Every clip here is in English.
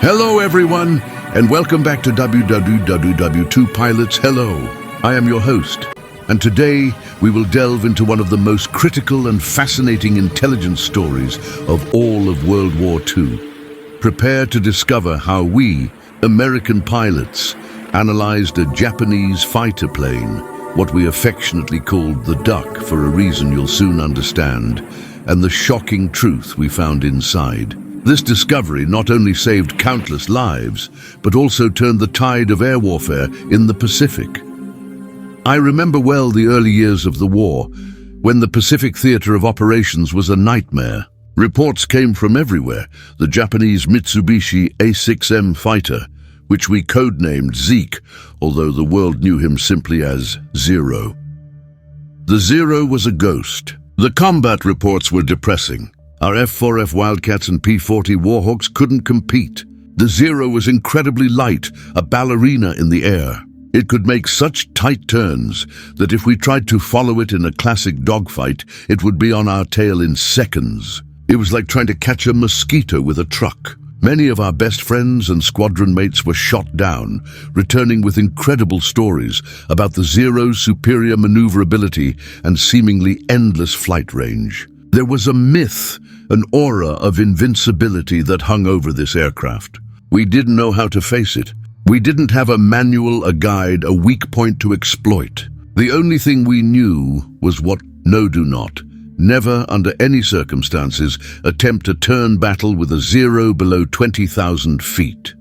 Hello everyone, and welcome back to WW2 Pilots. Hello, I am your host, and today we will delve into one of the most critical and fascinating intelligence stories of all of World War II. Prepare to discover how we, American pilots, analyzed a Japanese fighter plane, what we affectionately called the Duck for a reason you'll soon understand, and the shocking truth we found inside. This discovery not only saved countless lives, but also turned the tide of air warfare in the Pacific. I remember well the early years of the war, when the Pacific theater of operations was a nightmare. Reports came from everywhere. The Japanese Mitsubishi A6M fighter, which we codenamed Zeke, although the world knew him simply as Zero. The Zero was a ghost. The combat reports were depressing. Our F-4F Wildcats and P-40 Warhawks couldn't compete. The Zero was incredibly light, a ballerina in the air. It could make such tight turns that if we tried to follow it in a classic dogfight, it would be on our tail in seconds. It was like trying to catch a mosquito with a truck. Many of our best friends and squadron mates were shot down, returning with incredible stories about the Zero's superior maneuverability and seemingly endless flight range. There was a myth, an aura of invincibility that hung over this aircraft. We didn't know how to face it. We didn't have a manual, a guide, a weak point to exploit. The only thing we knew was do not. Never, under any circumstances, attempt a turn battle with a Zero below 20,000 feet.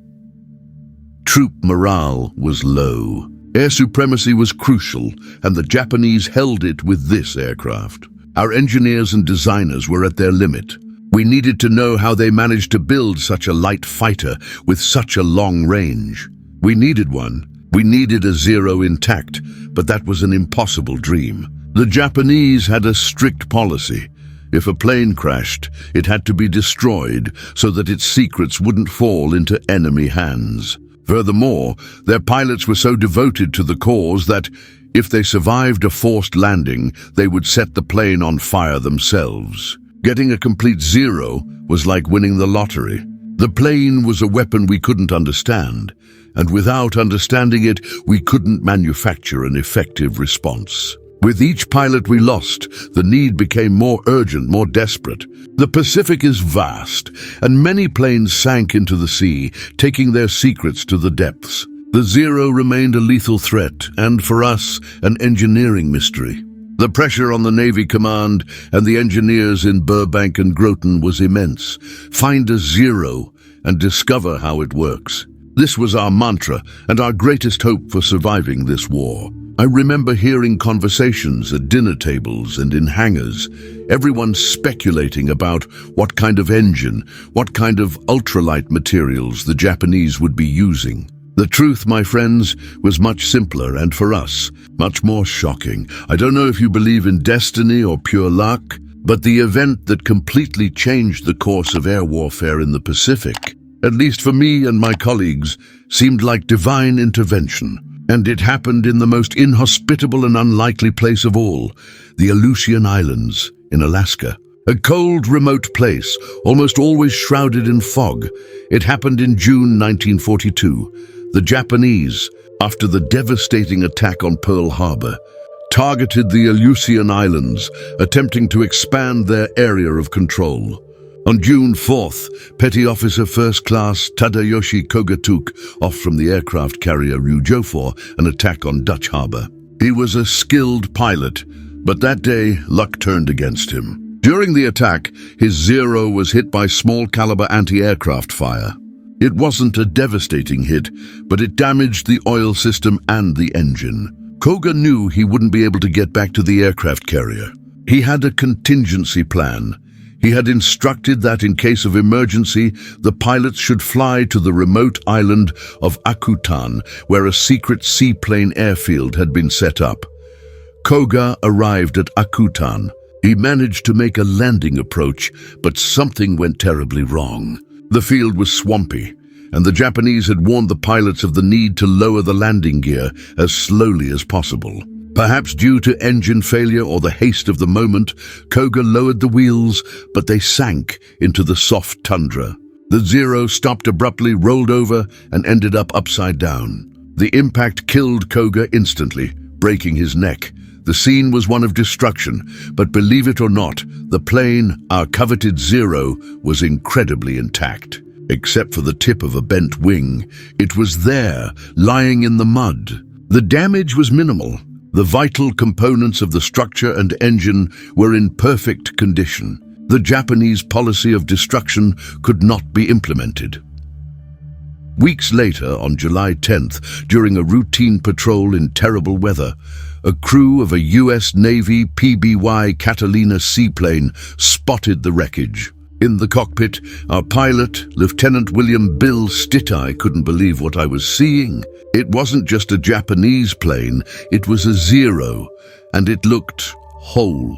Troop morale was low. Air supremacy was crucial, and the Japanese held it with this aircraft. Our engineers and designers were at their limit. We needed to know how they managed to build such a light fighter with such a long range. We needed one. We needed a Zero intact, but that was an impossible dream. The Japanese had a strict policy. If a plane crashed, it had to be destroyed so that its secrets wouldn't fall into enemy hands. Furthermore, their pilots were so devoted to the cause that, if they survived a forced landing, they would set the plane on fire themselves. Getting a complete Zero was like winning the lottery. The plane was a weapon we couldn't understand, and without understanding it, we couldn't manufacture an effective response. With each pilot we lost, the need became more urgent, more desperate. The Pacific is vast, and many planes sank into the sea, taking their secrets to the depths. The Zero remained a lethal threat, and for us, an engineering mystery. The pressure on the Navy Command and the engineers in Burbank and Groton was immense. Find a Zero and discover how it works. This was our mantra and our greatest hope for surviving this war. I remember hearing conversations at dinner tables and in hangars, everyone speculating about what kind of engine, what kind of ultralight materials the Japanese would be using. The truth, my friends, was much simpler and, for us, much more shocking. I don't know if you believe in destiny or pure luck, but the event that completely changed the course of air warfare in the Pacific, at least for me and my colleagues, seemed like divine intervention. And it happened in the most inhospitable and unlikely place of all, the Aleutian Islands in Alaska. A cold, remote place, almost always shrouded in fog. It happened in June 1942. The Japanese, after the devastating attack on Pearl Harbor, targeted the Aleutian Islands, attempting to expand their area of control. On June 4th, Petty Officer First Class Tadayoshi Koga took off from the aircraft carrier Ryujo for an attack on Dutch Harbor. He was a skilled pilot, but that day luck turned against him. During the attack, his Zero was hit by small-caliber anti-aircraft fire. It wasn't a devastating hit, but it damaged the oil system and the engine. Koga knew he wouldn't be able to get back to the aircraft carrier. He had a contingency plan. He had instructed that in case of emergency, the pilots should fly to the remote island of Akutan, where a secret seaplane airfield had been set up. Koga arrived at Akutan. He managed to make a landing approach, but something went terribly wrong. The field was swampy, and the Japanese had warned the pilots of the need to lower the landing gear as slowly as possible. Perhaps due to engine failure or the haste of the moment, Koga lowered the wheels, but they sank into the soft tundra. The Zero stopped abruptly, rolled over, and ended up upside down. The impact killed Koga instantly, breaking his neck. The scene was one of destruction, but believe it or not, the plane, our coveted Zero, was incredibly intact. Except for the tip of a bent wing, it was there, lying in the mud. The damage was minimal. The vital components of the structure and engine were in perfect condition. The Japanese policy of destruction could not be implemented. Weeks later, on July 10th, during a routine patrol in terrible weather, a crew of a U.S. Navy PBY Catalina seaplane spotted the wreckage. In the cockpit, our pilot, Lieutenant William Bill Stittai, couldn't believe what I was seeing. It wasn't just a Japanese plane, it was a Zero, and it looked whole.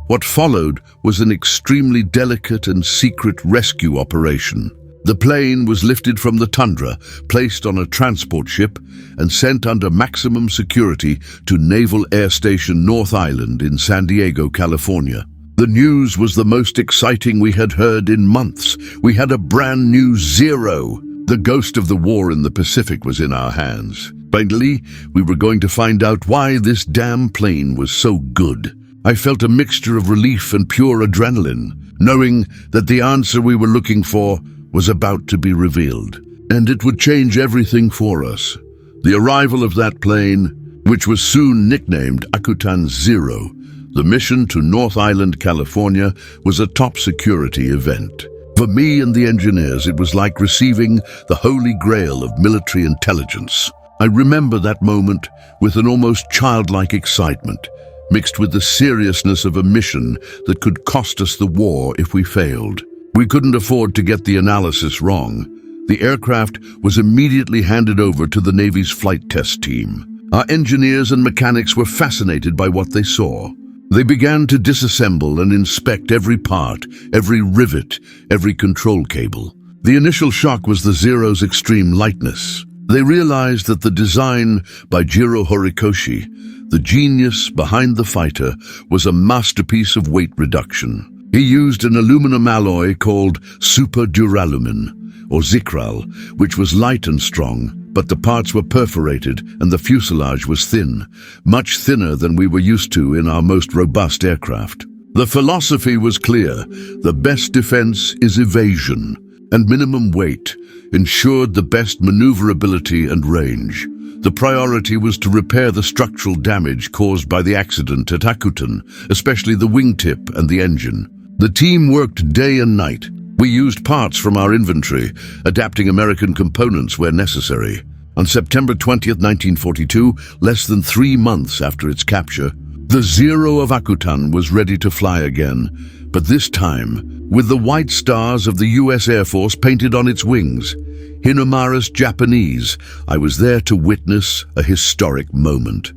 What followed was an extremely delicate and secret rescue operation. The plane was lifted from the tundra, placed on a transport ship, and sent under maximum security to Naval Air Station North Island in San Diego, California. The news was the most exciting we had heard in months. We had a brand new Zero. The ghost of the war in the Pacific was in our hands. Finally, we were going to find out why this damn plane was so good. I felt a mixture of relief and pure adrenaline, knowing that the answer we were looking for was about to be revealed. And it would change everything for us. The arrival of that plane, which was soon nicknamed Akutan Zero, the mission to North Island, California, was a top security event. For me and the engineers, it was like receiving the holy grail of military intelligence. I remember that moment with an almost childlike excitement, mixed with the seriousness of a mission that could cost us the war if we failed. We couldn't afford to get the analysis wrong. The aircraft was immediately handed over to the Navy's flight test team. Our engineers and mechanics were fascinated by what they saw. They began to disassemble and inspect every part, every rivet, every control cable. The initial shock was the Zero's extreme lightness. They realized that the design by Jiro Horikoshi, the genius behind the fighter, was a masterpiece of weight reduction. He used an aluminum alloy called super duralumin, or Zikral, which was light and strong, but the parts were perforated and the fuselage was thin, much thinner than we were used to in our most robust aircraft. The philosophy was clear: the best defense is evasion, and minimum weight ensured the best maneuverability and range. The priority was to repair the structural damage caused by the accident at Akutan, especially the wingtip and the engine. The team worked day and night. We used parts from our inventory, adapting American components where necessary. On September 20th, 1942, less than 3 months after its capture, the Zero of Akutan was ready to fly again, but this time with the white stars of the U.S. Air Force painted on its wings. Hinamura's Japanese, I was there to witness a historic moment.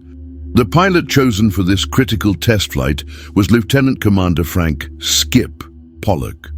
The pilot chosen for this critical test flight was Lieutenant Commander Frank "Skip" Pollock.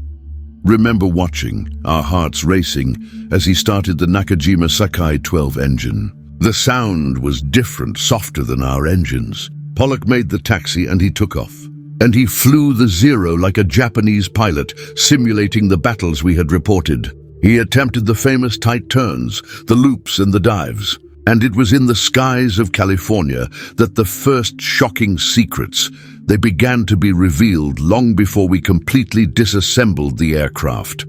Remember watching, our hearts racing, as he started the Nakajima Sakai 12 engine. The sound was different, softer than our engines. Pollock made the taxi and he took off. And he flew the Zero like a Japanese pilot, simulating the battles we had reported. He attempted the famous tight turns, the loops and the dives. And it was in the skies of California that the first shocking secrets, they began to be revealed long before we completely disassembled the aircraft.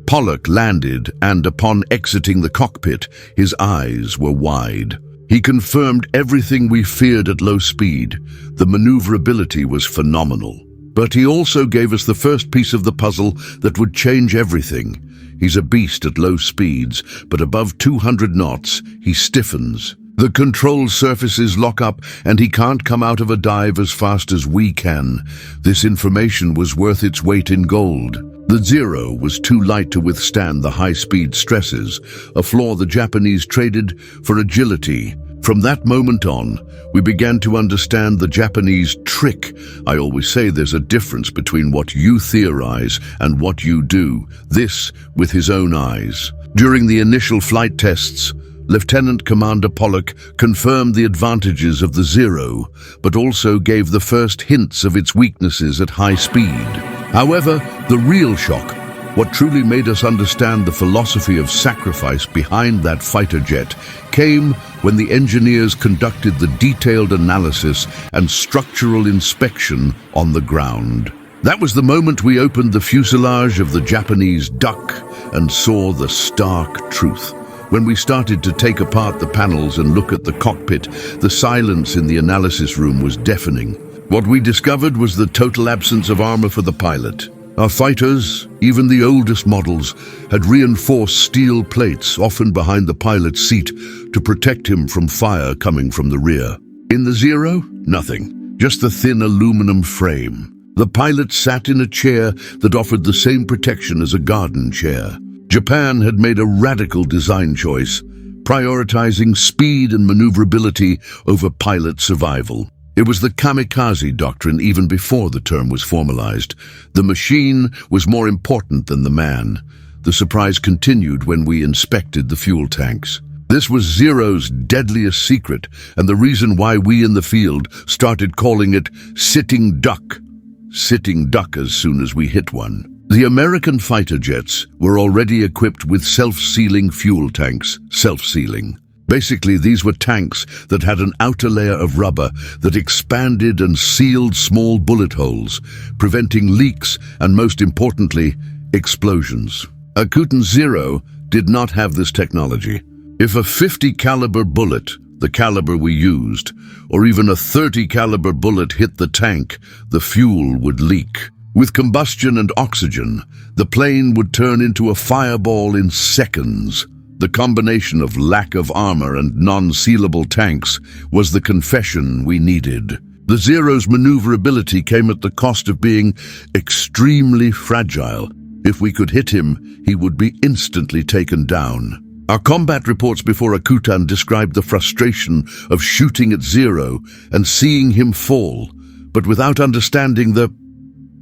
Pollock landed, and upon exiting the cockpit, his eyes were wide. He confirmed everything we feared at low speed. The maneuverability was phenomenal. But he also gave us the first piece of the puzzle that would change everything. He's a beast at low speeds, but above 200 knots, he stiffens. The control surfaces lock up, and he can't come out of a dive as fast as we can. This information was worth its weight in gold. The Zero was too light to withstand the high-speed stresses, a flaw the Japanese traded for agility. From that moment on, we began to understand the Japanese trick. I always say there's a difference between what you theorize and what you do, this with his own eyes. During the initial flight tests, Lieutenant Commander Pollock confirmed the advantages of the Zero, but also gave the first hints of its weaknesses at high speed. However, the real shock What truly made us understand the philosophy of sacrifice behind that fighter jet came when the engineers conducted the detailed analysis and structural inspection on the ground. That was the moment we opened the fuselage of the Japanese Duck and saw the stark truth. When we started to take apart the panels and look at the cockpit, the silence in the analysis room was deafening. What we discovered was the total absence of armor for the pilot. Our fighters, even the oldest models, had reinforced steel plates, often behind the pilot's seat, to protect him from fire coming from the rear. In the Zero, nothing, just the thin aluminum frame. The pilot sat in a chair that offered the same protection as a garden chair. Japan had made a radical design choice, prioritizing speed and maneuverability over pilot survival. It was the kamikaze doctrine even before the term was formalized. The machine was more important than the man. The surprise continued when we inspected the fuel tanks. This was Zero's deadliest secret, and the reason why we in the field started calling it sitting duck. Sitting duck as soon as we hit one. The American fighter jets were already equipped with self-sealing fuel tanks, self-sealing. Basically, these were tanks that had an outer layer of rubber that expanded and sealed small bullet holes, preventing leaks and, most importantly, explosions. Akutan Zero did not have this technology. If a 50 caliber bullet, the caliber we used, or even a 30 caliber bullet hit the tank, the fuel would leak. With combustion and oxygen, the plane would turn into a fireball in seconds. The combination of lack of armor and non-sealable tanks was the confession we needed. The Zero's maneuverability came at the cost of being extremely fragile. If we could hit him, he would be instantly taken down. Our combat reports before Akutan described the frustration of shooting at Zero and seeing him fall, but without understanding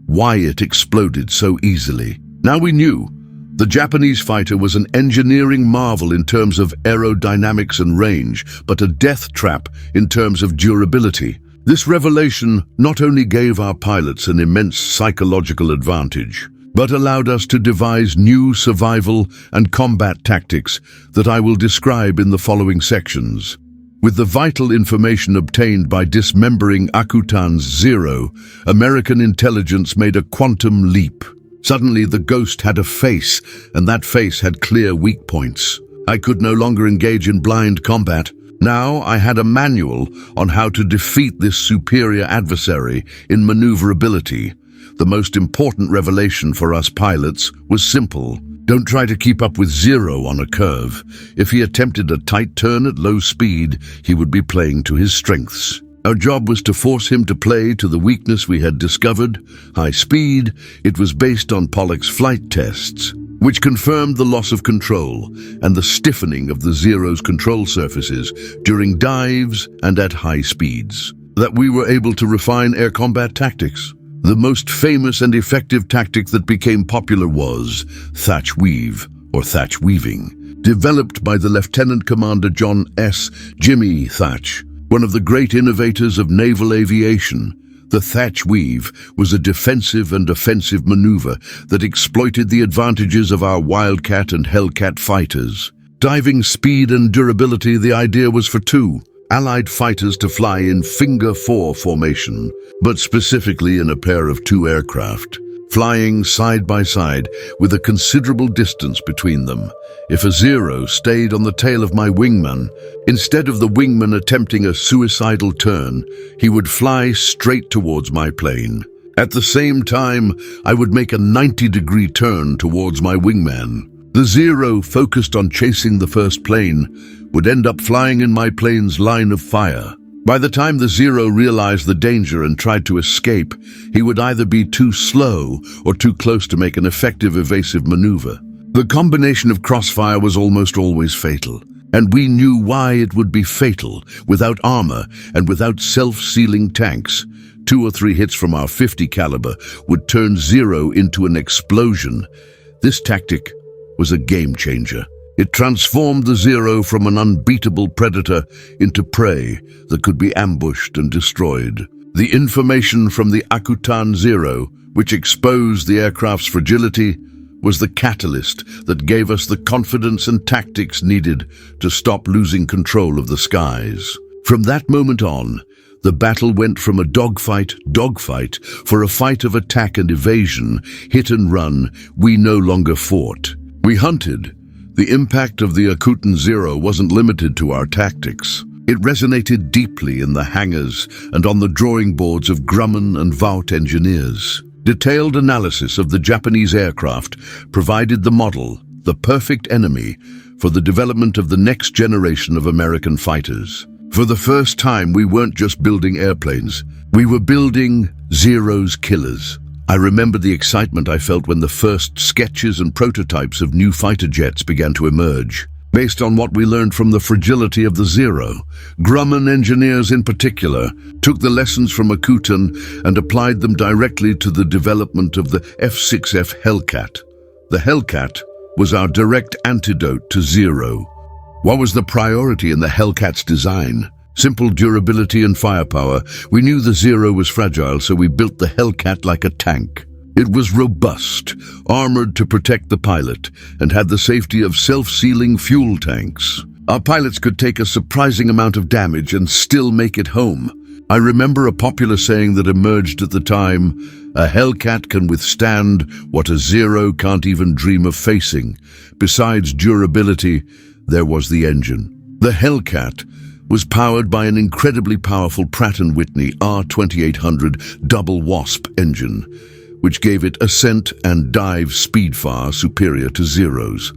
why it exploded so easily. Now we knew. The Japanese fighter was an engineering marvel in terms of aerodynamics and range, but a death trap in terms of durability. This revelation not only gave our pilots an immense psychological advantage, but allowed us to devise new survival and combat tactics that I will describe in the following sections. With the vital information obtained by dismembering Akutan's Zero, American intelligence made a quantum leap. Suddenly, the ghost had a face, and that face had clear weak points. I could no longer engage in blind combat. Now I had a manual on how to defeat this superior adversary in maneuverability. The most important revelation for us pilots was simple. Don't try to keep up with Zero on a curve. If he attempted a tight turn at low speed, he would be playing to his strengths. Our job was to force him to play to the weakness we had discovered, high speed. It was based on Pollock's flight tests, which confirmed the loss of control and the stiffening of the Zero's control surfaces during dives and at high speeds. That we were able to refine air combat tactics. The most famous and effective tactic that became popular was thatch weave, or thatch weaving, developed by the Lieutenant Commander John S. Jimmy Thatch, one of the great innovators of naval aviation. The thatch weave was a defensive and offensive maneuver that exploited the advantages of our Wildcat and Hellcat fighters. Diving speed and durability, the idea was for two Allied fighters to fly in finger four formation, but specifically in a pair of two aircraft, flying side by side with a considerable distance between them. If a Zero stayed on the tail of my wingman, instead of the wingman attempting a suicidal turn, he would fly straight towards my plane. At the same time, I would make a 90-degree turn towards my wingman. The Zero, focused on chasing the first plane, would end up flying in my plane's line of fire. By the time the Zero realized the danger and tried to escape, he would either be too slow or too close to make an effective evasive maneuver. The combination of crossfire was almost always fatal, and we knew why it would be fatal. Without armor and without self-sealing tanks, 2 or 3 hits from our 50 caliber would turn Zero into an explosion. This tactic was a game changer. It transformed the Zero from an unbeatable predator into prey that could be ambushed and destroyed. The information from the Akutan Zero, which exposed the aircraft's fragility, was the catalyst that gave us the confidence and tactics needed to stop losing control of the skies. From that moment on, the battle went from a dogfight, for a fight of attack and evasion, hit and run. We no longer fought. We hunted. The impact of the Akutan Zero wasn't limited to our tactics. It resonated deeply in the hangars and on the drawing boards of Grumman and Vought engineers. Detailed analysis of the Japanese aircraft provided the model, the perfect enemy, for the development of the next generation of American fighters. For the first time, we weren't just building airplanes. We were building Zero's killers. I remember the excitement I felt when the first sketches and prototypes of new fighter jets began to emerge. Based on what we learned from the fragility of the Zero, Grumman engineers in particular took the lessons from Akutan and applied them directly to the development of the F-6F Hellcat. The Hellcat was our direct antidote to Zero. What was the priority in the Hellcat's design? Simple durability and firepower. We knew the Zero was fragile, so we built the Hellcat like a tank. It was robust, armored to protect the pilot, and had the safety of self-sealing fuel tanks. Our pilots could take a surprising amount of damage and still make it home. I remember a popular saying that emerged at the time: a Hellcat can withstand what a Zero can't even dream of facing. Besides durability, there was the engine. The Hellcat was powered by an incredibly powerful Pratt & Whitney R2800 double Wasp engine, which gave it ascent and dive speed far superior to Zero's.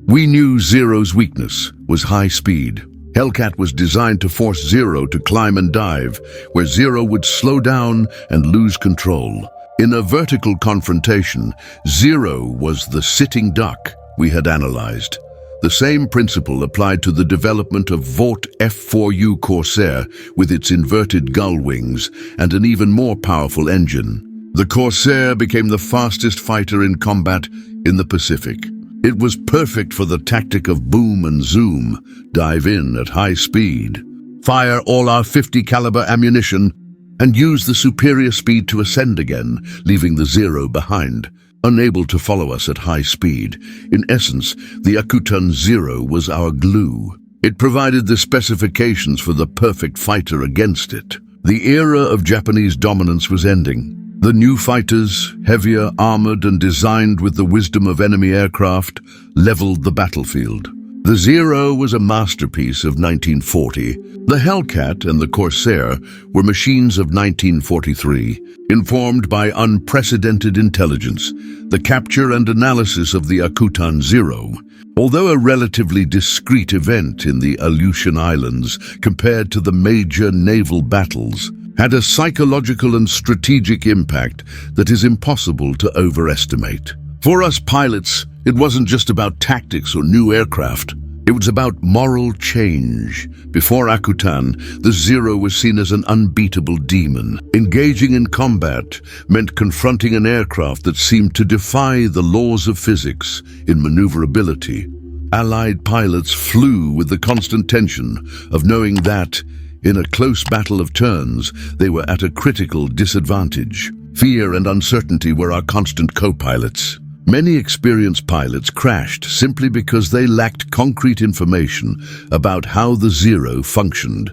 We knew Zero's weakness was high speed. Hellcat was designed to force Zero to climb and dive, where Zero would slow down and lose control. In a vertical confrontation, Zero was the sitting duck we had analyzed. The same principle applied to the development of Vought F4U Corsair with its inverted gull wings and an even more powerful engine. The Corsair became the fastest fighter in combat in the Pacific. It was perfect for the tactic of boom and zoom, dive in at high speed, fire all our .50 caliber ammunition, and use the superior speed to ascend again, leaving the Zero behind, unable to follow us at high speed. In essence, the Akutan Zero was our glue. It provided the specifications for the perfect fighter against it. The era of Japanese dominance was ending. The new fighters, heavier, armored, and designed with the wisdom of enemy aircraft, leveled the battlefield. The Zero was a masterpiece of 1940. The Hellcat and the Corsair were machines of 1943, informed by unprecedented intelligence, the capture and analysis of the Akutan Zero. Although a relatively discreet event in the Aleutian Islands compared to the major naval battles, had a psychological and strategic impact that is impossible to overestimate. For us pilots, it wasn't just about tactics or new aircraft. It was about moral change. Before Akutan, the Zero was seen as an unbeatable demon. Engaging in combat meant confronting an aircraft that seemed to defy the laws of physics in maneuverability. Allied pilots flew with the constant tension of knowing that, in a close battle of turns, they were at a critical disadvantage. Fear and uncertainty were our constant co-pilots. Many experienced pilots crashed simply because they lacked concrete information about how the Zero functioned.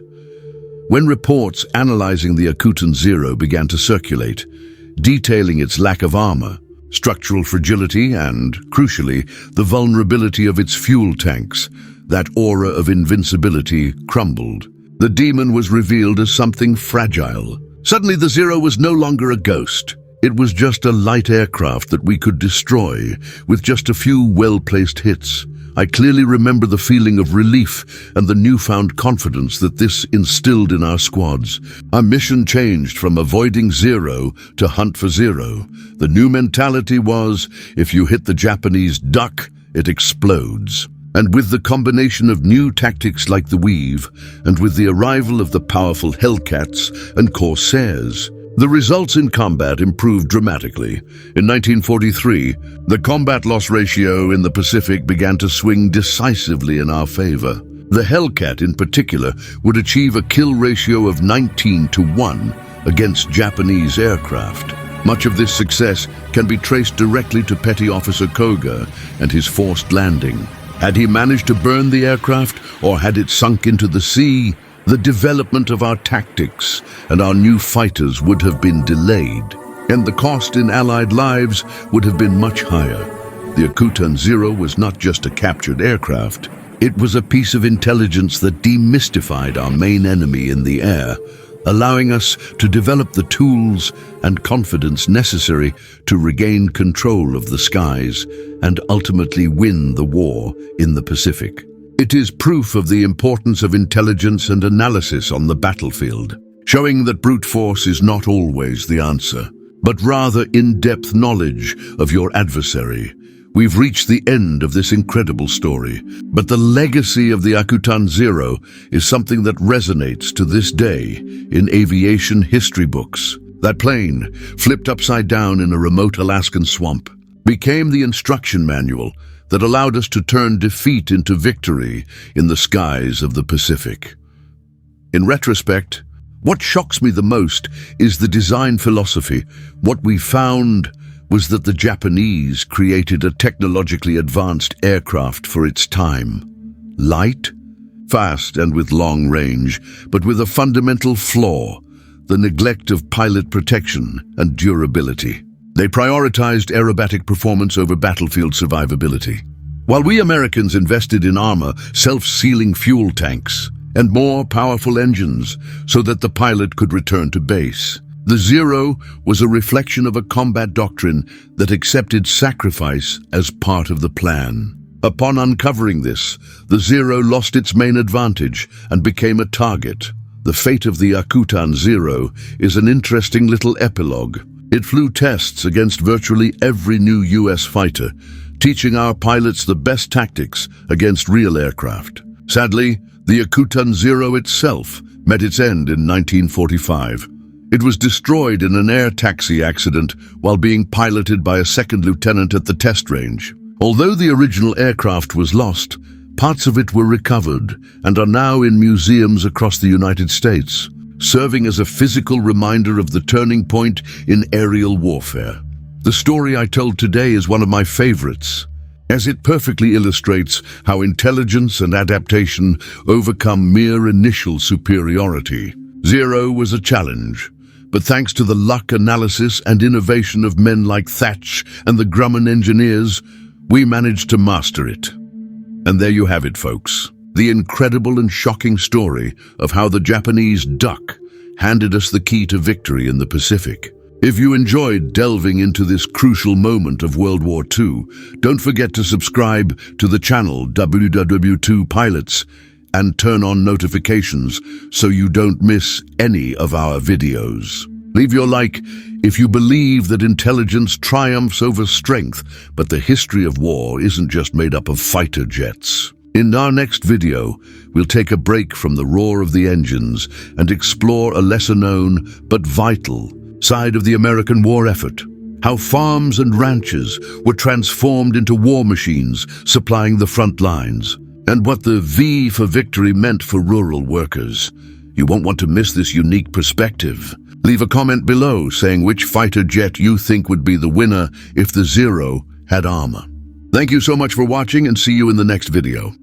When reports analyzing the Akutan Zero began to circulate, detailing its lack of armor, structural fragility, and, crucially, the vulnerability of its fuel tanks, that aura of invincibility crumbled. The demon was revealed as something fragile. Suddenly, the Zero was no longer a ghost. It was just a light aircraft that we could destroy with just a few well-placed hits. I clearly remember the feeling of relief and the newfound confidence that this instilled in our squads. Our mission changed from avoiding Zero to hunt for Zero. The new mentality was, if you hit the Japanese duck, it explodes. And with the combination of new tactics like the Weave, and with the arrival of the powerful Hellcats and Corsairs, the results in combat improved dramatically. In 1943, the combat loss ratio in the Pacific began to swing decisively in our favor. The Hellcat, in particular, would achieve a kill ratio of 19 to 1 against Japanese aircraft. Much of this success can be traced directly to Petty Officer Koga and his forced landing. Had he managed to burn the aircraft, or had it sunk into the sea, the development of our tactics and our new fighters would have been delayed, and the cost in Allied lives would have been much higher. The Akutan Zero was not just a captured aircraft. It was a piece of intelligence that demystified our main enemy in the air, allowing us to develop the tools and confidence necessary to regain control of the skies and ultimately win the war in the Pacific. It is proof of the importance of intelligence and analysis on the battlefield, showing that brute force is not always the answer, but rather in-depth knowledge of your adversary. We've reached the end of this incredible story, but the legacy of the Akutan Zero is something that resonates to this day in aviation history books. That plane, flipped upside down in a remote Alaskan swamp, became the instruction manual that allowed us to turn defeat into victory in the skies of the Pacific. In retrospect, what shocks me the most is the design philosophy. What we found was that the Japanese created a technologically advanced aircraft for its time. Light, fast and with long range, but with a fundamental flaw: the neglect of pilot protection and durability. They prioritized aerobatic performance over battlefield survivability. While we Americans invested in armor, self-sealing fuel tanks, and more powerful engines so that the pilot could return to base. The Zero was a reflection of a combat doctrine that accepted sacrifice as part of the plan. Upon uncovering this, the Zero lost its main advantage and became a target. The fate of the Akutan Zero is an interesting little epilogue. It flew tests against virtually every new U.S. fighter, teaching our pilots the best tactics against real aircraft. Sadly, the Akutan Zero itself met its end in 1945. It was destroyed in an air taxi accident while being piloted by a second lieutenant at the test range. Although the original aircraft was lost, parts of it were recovered and are now in museums across the United States, serving as a physical reminder of the turning point in aerial warfare. The story I told today is one of my favorites, as it perfectly illustrates how intelligence and adaptation overcome mere initial superiority. Zero was a challenge, but thanks to the luck, analysis, and innovation of men like Thatch and the Grumman engineers, we managed to master it. And there you have it, folks. The incredible and shocking story of how the Japanese duck handed us the key to victory in the Pacific. If you enjoyed delving into this crucial moment of World War II, don't forget to subscribe to the channel WW2 Pilots and turn on notifications so you don't miss any of our videos. Leave your like if you believe that intelligence triumphs over strength, but the history of war isn't just made up of fighter jets. In our next video, we'll take a break from the roar of the engines and explore a lesser-known but vital side of the American war effort. How farms and ranches were transformed into war machines supplying the front lines, and what the V for victory meant for rural workers. You won't want to miss this unique perspective. Leave a comment below saying which fighter jet you think would be the winner if the Zero had armor. Thank you so much for watching, and see you in the next video.